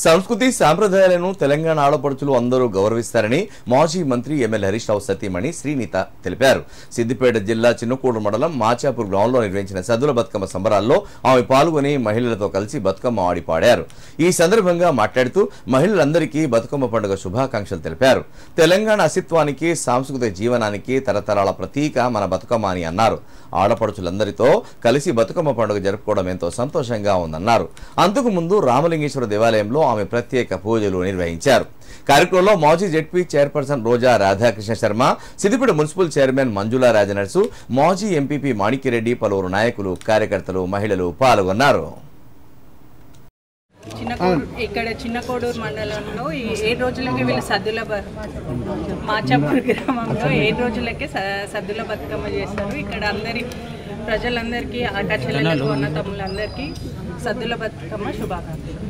సంస్కృతి సాంప్రదాయాలను తెలంగాణ ఆడపడుచులు అందరూ గౌరవిస్తారని మాజీ మంత్రి ఎమ్మెల్యే హరీష్ రావు సతీమణి శ్రీనిత తెలిపారు. సిద్దిపేట జిల్లా చిన్నకోడు మండలం మాచాపూర్ గ్రౌండ్లో నిర్వహించిన సద్దుల బతుకమ్మ సంబరాల్లో ఆమె పాల్గొని మహిళలతో కలిసి బతుకమ్మ ఆడి పాడారు. ఈ సందర్భంగా మాట్లాడుతూ మహిళలందరికీ బతుకమ్మ పండుగ శుభాకాంక్షలు తెలిపారు. తెలంగాణ అస్తిత్వానికి సాంస్కృతిక జీవనానికి తరతరాల ప్రతీక మన బతుకమ్మ అని అన్నారు. ఆడపడుచులందరితో కలిసి బతుకమ్మ పండుగ జరుపుకోవడం ఎంతో సంతోషంగా ఉందన్నారు. అంతకు ముందు రామలింగేశ్వర దేవాలయంలో ఆమె ప్రత్యేక పూజలు నిర్వహించారు. కార్యక్రమంలో మాజీ జెడ్పీ చైర్పర్సన్ రోజా రాధాకృష్ణ శర్మ, సిద్దిపేట మున్సిపల్ చైర్మన్ మంజులా రాజనర్సు, మాజీ ఎంపీపీ మాణిక్యరెడ్డి, పలువురు నాయకులు, కార్యకర్తలు, మహిళలు పాల్గొన్నారు. ఇక్కడ చిన్నకోడూరు మండలంలో 7 రోజులకే వీళ్ళు సద్దుల మాచాపూర్ గ్రామంలో 7 రోజులకే సద్దుల బతుకమ్మ చేస్తారు. ఇక్కడ అందరి ప్రజలందరికీ, అక్క చెల్లెలకు, అన్న తమ్ములందరికీ సద్దుల బతుకమ్మ శుభాకాంక్షలు.